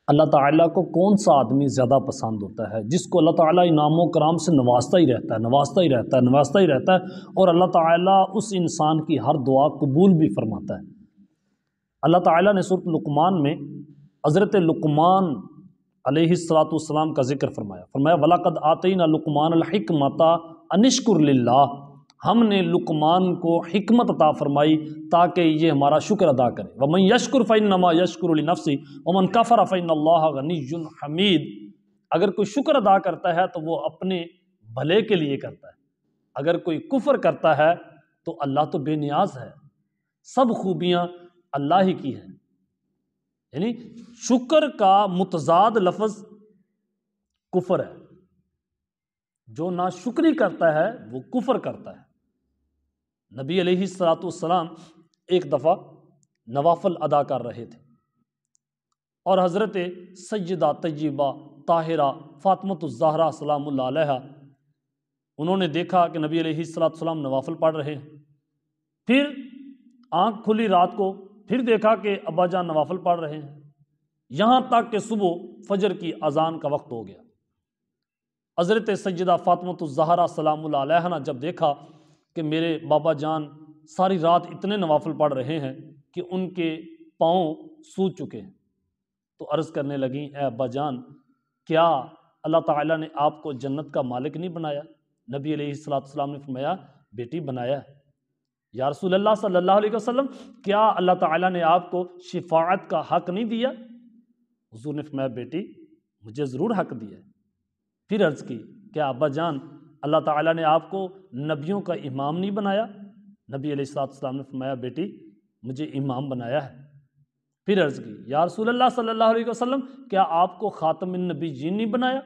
اللہ تعالیٰ کو کون سا آدمی زیادہ پسند ہوتا ہے؟ جس کو اللہ تعالیٰ انعام و کرام سے نوازتا ہی رہتا ہے، نوازتا ہی رہتا ہے، نوازتا ہی رہتا ہے، اور اللہ تعالیٰ اس انسان کی ہر دعا قبول بھی فرماتا ہے۔ اللہ تعالیٰ نے سورۃ لقمان میں حضرت لقمان علیہ السلام کا ذکر فرمایا، وَلَقَدْ آتَيْنَا لُقْمَانَ الْحِكْمَةَ أَنِ اشْكُرْ لِلَّهِ، ہم نے لقمان کو حکمت عطا فرمائی تاکہ یہ ہمارا شکر ادا کرے۔ وَمَن يَشْكُرْ فَإِنَّمَا يَشْكُرُ لِنَفْسِهِ وَمَن كَفَرَ فَإِنَّ اللَّهَ غَنِيٌّ حَمِيدٌ، اگر کوئی شکر ادا کرتا ہے تو وہ اپنے بھلے کے لیے کرتا ہے، اگر کوئی کفر کرتا ہے تو اللہ تو بے نیاز ہے، سب خوبیاں اللہ ہی کی ہیں۔ یعنی شکر کا متضاد لفظ کفر ہے، جو ناشکری کرتا ہے وہ کفر کرتا ہے۔ نبی علیہ السلام ایک دفعہ نوافل ادا کر رہے تھے، اور حضرت سیدہ طیبہ طاہرہ فاطمۃ الزہرا سلام اللہ علیہا انہوں نے دیکھا کہ نبی علیہ السلام نوافل پڑھ رہے ہیں، پھر آنکھ کھلی رات کو، پھر دیکھا کہ ابا جان نوافل پڑھ رہے ہیں، یہاں تک کہ صبح فجر کی اذان کا وقت ہو گیا۔ حضرت سیدہ فاطمۃ الزہرا سلام اللہ علیہا نے جب دیکھا کہ میرے بابا جان ساری رات اتنے نوافل پڑھ رہے ہیں کہ ان کے پاؤں سوج چکے ہیں، تو عرض کرنے لگیں، اے ابا جان، کیا اللہ تعالیٰ نے آپ کو جنت کا مالک نہیں بنایا؟ نبی علیہ السلام نے فرمایا، بیٹی بنایا ہے۔ یا رسول اللہ صلی اللہ علیہ وسلم، کیا اللہ تعالیٰ نے آپ کو شفاعت کا حق نہیں دیا؟ حضور نے فرمایا، بیٹی مجھے ضرور حق دیا ہے۔ پھر عرض کی، کیا ابا جان اللہ تعالیٰ نے آپ کو نبیوں کا امام نہیں بنایا؟ نبی علیہ السلام نے فرمایا، بیٹی مجھے امام بنایا ہے۔ پھر عرض کی، یا رسول اللہ صلی اللہ علیہ وسلم، کیا آپ کو خاتم النبیین نہیں بنایا؟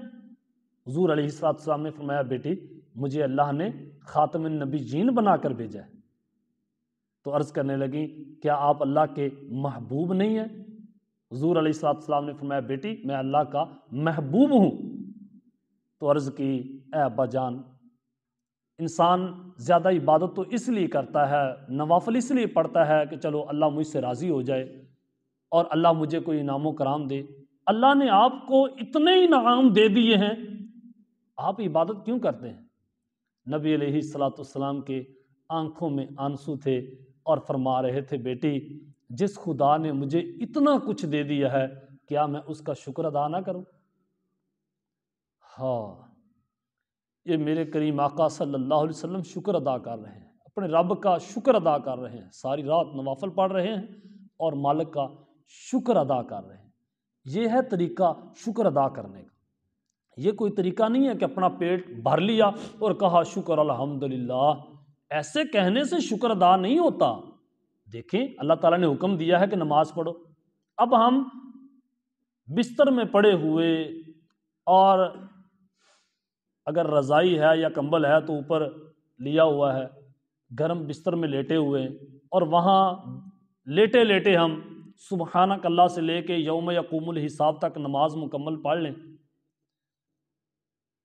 حضور علیہ السلام نے فرمایا، بیٹی مجھے اللہ نے خاتم النبیین بنا کر بھیجا ہے۔ تو عرض کرنے لگیں، کیا آپ اللہ کے محبوب نہیں ہیں؟ حضور علیہ السلام نے فرمایا، بیٹی میں اللہ کا محبوب ہوں۔ تو عرض کی، اے ابا جان، انسان زیادہ عبادت تو اس لیے کرتا ہے، نوافل اس لیے پڑھتا ہے کہ چلو اللہ مجھ سے راضی ہو جائے اور اللہ مجھے کوئی انعام و کرام دے۔ اللہ نے آپ کو اتنے انعام دے دیے ہیں، آپ عبادت کیوں کرتے ہیں؟ نبی علیہ السلام کے آنکھوں میں آنسو تھے اور فرما رہے تھے، بیٹی جس خدا نے مجھے اتنا کچھ دے دیا ہے، کیا میں اس کا شکر ادا نہ کروں؟ ہاں، یہ میرے کریم آقا صلی اللہ علیہ وسلم شکر ادا کر رہے ہیں، اپنے رب کا شکر ادا کر رہے ہیں، ساری رات نوافل پڑھ رہے ہیں اور مالک کا شکر ادا کر رہے ہیں۔ یہ ہے طریقہ شکر ادا کرنے کا۔ یہ کوئی طریقہ نہیں ہے کہ اپنا پیٹ بھر لیا اور کہا شکر الحمدللہ۔ ایسے کہنے سے شکر ادا نہیں ہوتا۔ دیکھیں، اللہ تعالیٰ نے حکم دیا ہے کہ نماز پڑھو، اب ہم بستر میں پڑے ہوئے اور اگر رضائی ہے یا کمبل ہے تو اوپر لیا ہوا ہے، گرم بستر میں لیٹے ہوئے، اور وہاں لیٹے لیٹے ہم سبحانک اللہ سے لے کے یوم یقوم الحساب تک نماز مکمل پڑھ لیں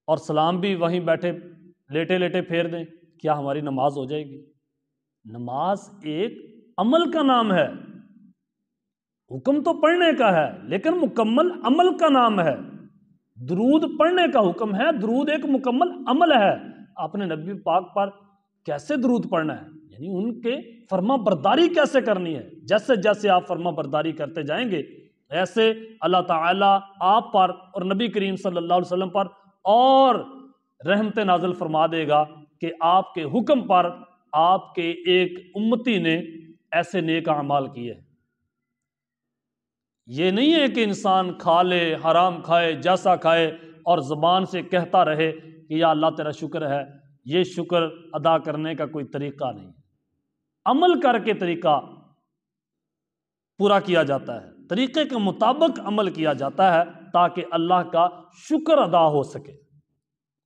اور سلام بھی وہیں بیٹھے لیٹے لیٹے پھیر دیں، کیا ہماری نماز ہو جائے گی؟ نماز ایک عمل کا نام ہے، حکم تو پڑھنے کا ہے لیکن مکمل عمل کا نام ہے۔ درود پڑھنے کا حکم ہے، درود ایک مکمل عمل ہے۔ آپ نے نبی پاک پر کیسے درود پڑھنا ہے، یعنی ان کے فرما برداری کیسے کرنی ہے۔ جیسے جیسے آپ فرما برداری کرتے جائیں گے، ایسے اللہ تعالیٰ آپ پر اور نبی کریم صلی اللہ علیہ وسلم پر اور رحمت نازل فرما دے گا کہ آپ کے حکم پر آپ کے ایک امتی نے ایسے نیک اعمال کیے۔ یہ نہیں ہے کہ انسان کھا لے، حرام کھائے، جیسا کھائے اور زبان سے کہتا رہے کہ یا اللہ تیرا شکر ہے۔ یہ شکر ادا کرنے کا کوئی طریقہ نہیں، عمل کر کے طریقہ پورا کیا جاتا ہے، طریقے کے مطابق عمل کیا جاتا ہے تاکہ اللہ کا شکر ادا ہو سکے،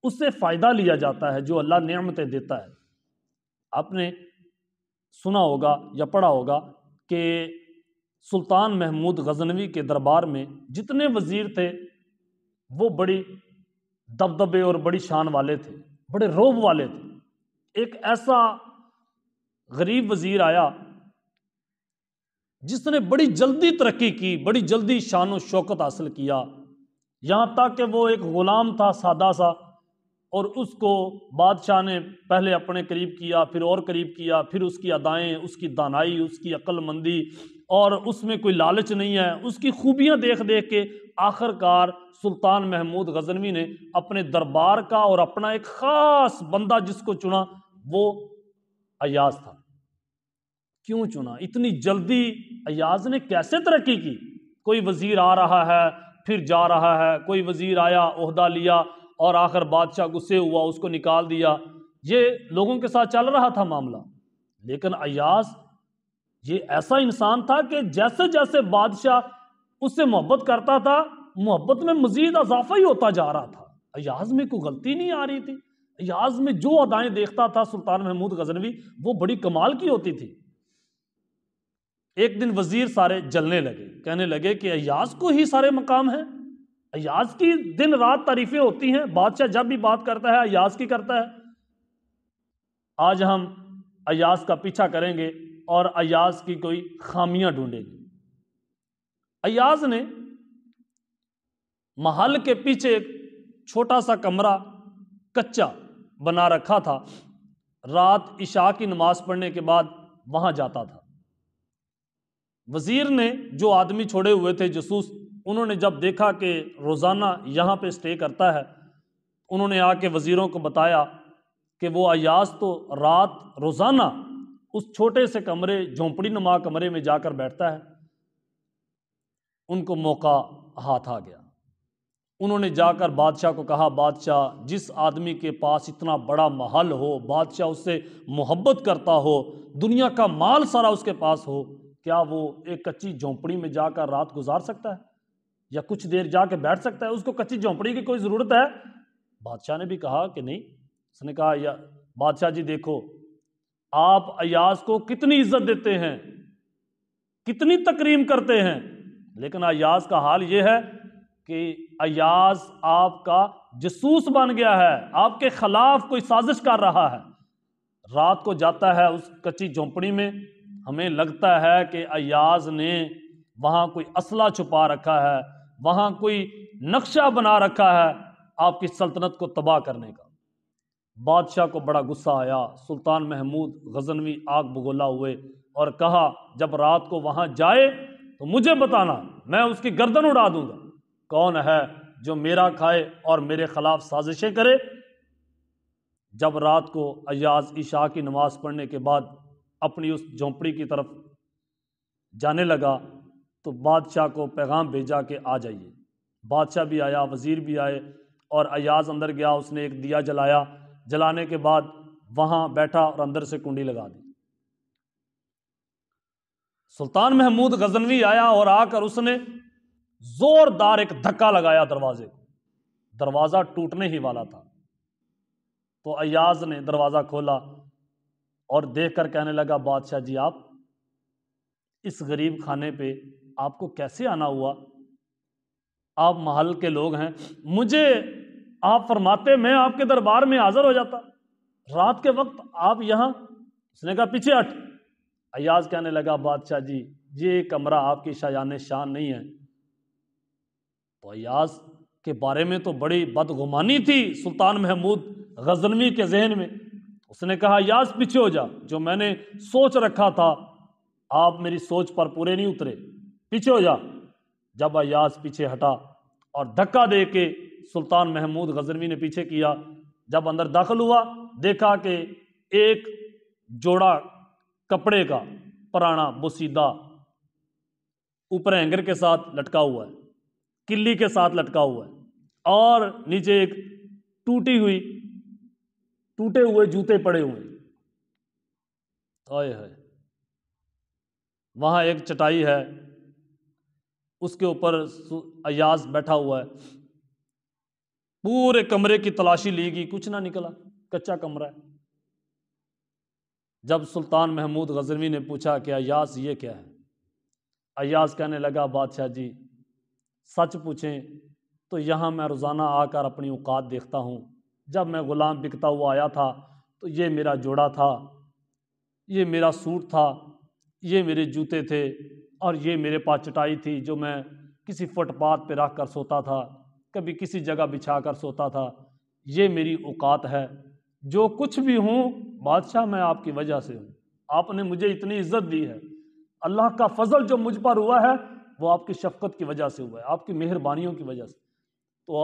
اس سے فائدہ لیا جاتا ہے جو اللہ نعمتیں دیتا ہے۔ آپ نے سنا ہوگا یا پڑھا ہوگا کہ سلطان محمود غزنوی کے دربار میں جتنے وزیر تھے وہ بڑی دبدبے اور بڑی شان والے تھے، بڑے روب والے تھے۔ ایک ایسا غریب وزیر آیا، جس نے بڑی جلدی ترقی کی، بڑی جلدی شان و شوکت حاصل کیا، یہاں تک کہ وہ ایک غلام تھا سادہ سا، اور اس کو بادشاہ نے پہلے اپنے قریب کیا، پھر اور قریب کیا، پھر اس کی ادائیں، اس کی دانائی، اس کی عقل مندی، اور اس میں کوئی لالچ نہیں ہے، اس کی خوبیاں دیکھ دیکھ کے آخر کار سلطان محمود غزنوی نے اپنے دربار کا اور اپنا ایک خاص بندہ جس کو چنا وہ ایاز تھا۔ کیوں چنا اتنی جلدی؟ ایاز نے کیسے ترقی کی؟ کوئی وزیر آ رہا ہے پھر جا رہا ہے، کوئی وزیر آیا عہدہ لیا اور آخر بادشاہ غصے ہوا اس کو نکال دیا، یہ لوگوں کے ساتھ چل رہا تھا معاملہ۔ لیکن ایاز یہ ایسا انسان تھا کہ جیسے جیسے بادشاہ اس سے محبت کرتا تھا، محبت میں مزید اضافہ ہی ہوتا جا رہا تھا۔ ایاز میں کوئی غلطی نہیں آ رہی تھی، ایاز میں جو ادائیں دیکھتا تھا سلطان محمود غزنوی وہ بڑی کمال کی ہوتی تھی۔ ایک دن وزیر سارے جلنے لگے، کہنے لگے کہ ایاز کو ہی سارے مقام ہیں، ایاز کی دن رات تعریفیں ہوتی ہیں، بادشاہ جب بھی بات کرتا ہے ایاز کی کرتا ہے۔ آج ہم ایاز کا پیچھا کریں گے اور ایاز کی کوئی خامیاں ڈھونڈیں گے۔ ایاز نے محل کے پیچھے ایک چھوٹا سا کمرہ کچا بنا رکھا تھا، رات عشاء کی نماز پڑھنے کے بعد وہاں جاتا تھا۔ وزیر نے جو آدمی چھوڑے ہوئے تھے جاسوس، انہوں نے جب دیکھا کہ روزانہ یہاں پہ سٹے کرتا ہے، انہوں نے آ کے وزیروں کو بتایا کہ وہ ایاز تو رات روزانہ اس چھوٹے سے کمرے جھونپڑی نما کمرے میں جا کر بیٹھتا ہے۔ ان کو موقع ہاتھ آ گیا، انہوں نے جا کر بادشاہ کو کہا، بادشاہ جس آدمی کے پاس اتنا بڑا محل ہو، بادشاہ اس سے محبت کرتا ہو، دنیا کا مال سارا اس کے پاس ہو، کیا وہ ایک کچی جھونپڑی میں جا کر رات گزار سکتا ہے یا کچھ دیر جا کے بیٹھ سکتا ہے؟ اس کو کچی جھونپڑی کی کوئی ضرورت ہے؟ بادشاہ نے بھی کہا کہ نہیں۔ اس نے کہا، یا بادشاہ جی دیکھو، آپ ایاز کو کتنی عزت دیتے ہیں، کتنی تکریم کرتے ہیں، لیکن ایاز کا حال یہ ہے کہ ایاز آپ کا جاسوس بن گیا ہے، آپ کے خلاف کوئی سازش کر رہا ہے۔ رات کو جاتا ہے اس کچی جھونپڑی میں، ہمیں لگتا ہے کہ ایاز نے وہاں کوئی اسلحہ چھپا رکھا ہے، وہاں کوئی نقشہ بنا رکھا ہے آپ کی سلطنت کو تباہ کرنے کا۔ بادشاہ کو بڑا غصہ آیا، سلطان محمود غزنوی آگ بگولا ہوئے اور کہا، جب رات کو وہاں جائے تو مجھے بتانا، میں اس کی گردن اڑا دوں گا۔ کون ہے جو میرا کھائے اور میرے خلاف سازشیں کرے؟ جب رات کو ایاز عشاء کی نماز پڑھنے کے بعد اپنی اس جھونپڑی کی طرف جانے لگا تو بادشاہ کو پیغام بھیجا کہ آ جائیے۔ بادشاہ بھی آیا، وزیر بھی آئے، اور ایاز اندر گیا، اس نے ایک دیا جلایا، جلانے کے بعد وہاں بیٹھا اور اندر سے کنڈی لگا دی۔ سلطان محمود غزنوی آیا اور آ کر اس نے زوردار ایک دھکا لگایا دروازے کو، دروازہ ٹوٹنے ہی والا تھا۔ تو ایاز نے دروازہ کھولا اور دیکھ کر کہنے لگا، بادشاہ جی آپ اس غریب خانے پہ آپ کو کیسے آنا ہوا؟ آپ محل کے لوگ ہیں، مجھے آپ فرماتے میں آپ کے دربار میں حاضر ہو جاتا، رات کے وقت آپ یہاں؟ اس نے کہا پیچھے ہٹ۔ ایاز کہنے لگا، بادشاہ جی یہ کمرہ آپ کی شایان شان نہیں ہے۔ تو ایاز کے بارے میں تو بڑی بدگمانی تھی سلطان محمود غزنوی کے ذہن میں۔ اس نے کہا، ایاز پیچھے ہو جا، جو میں نے سوچ رکھا تھا آپ میری سوچ پر پورے نہیں اترے، پیچھے ہو جا۔ جب ایاز پیچھے ہٹا اور دھکا دے کے سلطان محمود غزنوی نے پیچھے کیا، جب اندر داخل ہوا دیکھا کہ ایک جوڑا کپڑے کا پرانا بوسیدہ اوپر ہینگر کے ساتھ لٹکا ہوا ہے، کلی کے ساتھ لٹکا ہوا ہے، اور نیچے ایک ٹوٹے ہوئے جوتے پڑے ہوئے ہیں۔ وہاں ایک چٹائی ہے، اس کے اوپر ایاز بیٹھا ہوا ہے۔ پورے کمرے کی تلاشی لی گئی، کچھ نہ نکلا، کچا کمرہ ہے۔ جب سلطان محمود غزنوی نے پوچھا کہ ایاز یہ کیا ہے؟ ایاز کہنے لگا، بادشاہ جی سچ پوچھیں تو یہاں میں روزانہ آ کر اپنی اوقات دیکھتا ہوں، جب میں غلام بکتا ہوا آیا تھا تو یہ میرا جوڑا تھا، یہ میرا سوٹ تھا، یہ میرے جوتے تھے، اور یہ میرے پاس چٹائی تھی جو میں کسی فٹ پاتھ پہ رکھ کر سوتا تھا، کبھی کسی جگہ بچھا کر سوتا تھا، یہ میری اوقات ہے، جو کچھ بھی ہوں بادشاہ میں آپ کی وجہ سے ہوں، آپ نے مجھے اتنی عزت دی ہے، اللہ کا فضل جو مجھ پر ہوا ہے وہ آپ کی شفقت کی وجہ سے ہوا ہے، آپ کی مہربانیوں کی وجہ سے۔ تو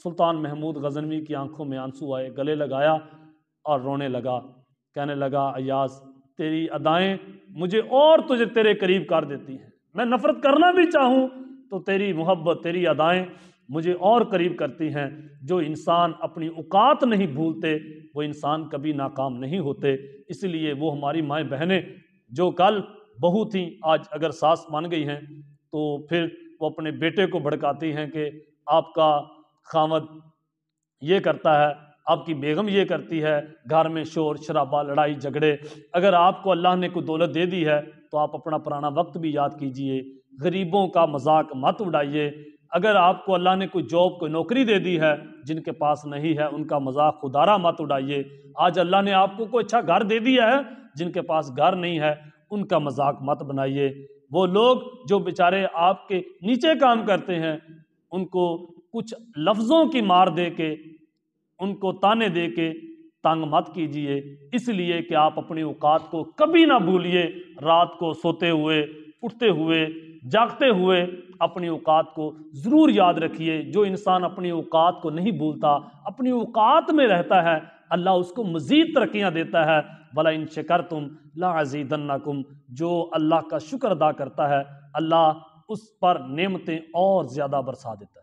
سلطان محمود غزنوی کی آنکھوں میں آنسو آئے، گلے لگایا اور رونے لگا، کہنے لگا ایاز تیری ادائیں مجھے اور تجھے تیرے قریب کر دیتی ہیں، میں نفرت کرنا بھی چاہوں تو تیری محبت، تیری ادائیں مجھے اور قریب کرتی ہیں۔ جو انسان اپنی اوقات نہیں بھولتے وہ انسان کبھی ناکام نہیں ہوتے۔ اس لیے وہ ہماری مائیں بہنیں جو کل بہو تھیں آج اگر ساس مان گئی ہیں تو پھر وہ اپنے بیٹے کو بھڑکاتی ہیں کہ آپ کا خاوند یہ کرتا ہے، آپ کی بیگم یہ کرتی ہے، گھر میں شور شرابہ لڑائی جھگڑے۔ اگر آپ کو اللہ نے کوئی دولت دے دی ہے تو آپ اپنا پرانا وقت بھی یاد کیجئے، غریبوں کا مذاق مت اڑائیے۔ اگر آپ کو اللہ نے کوئی جاب کوئی نوکری دے دی ہے، جن کے پاس نہیں ہے ان کا مذاق خودارہ مت اڑائیے۔ آج اللہ نے آپ کو کوئی اچھا گھر دے دیا ہے، جن کے پاس گھر نہیں ہے ان کا مذاق مت بنائیے۔ وہ لوگ جو بیچارے آپ کے نیچے کام کرتے ہیں ان کو کچھ لفظوں کی مار دے کے، ان کو تانے دے کے تنگ مت کیجئے، اس لیے کہ آپ اپنی اوقات کو کبھی نہ بھولیے۔ رات کو سوتے ہوئے، اٹھتے ہوئے، جاگتے ہوئے اپنی اوقات کو ضرور یاد رکھیے۔ جو انسان اپنی اوقات کو نہیں بھولتا، اپنی اوقات میں رہتا ہے، اللہ اس کو مزید ترقیاں دیتا ہے۔ وَلَئِن شَكَرْتُمْ لَأَزِيدَنَّكُمْ، جو اللہ کا شکر ادا کرتا ہے اللہ اس پر نعمتیں اور زیادہ برسا دیتا ہے۔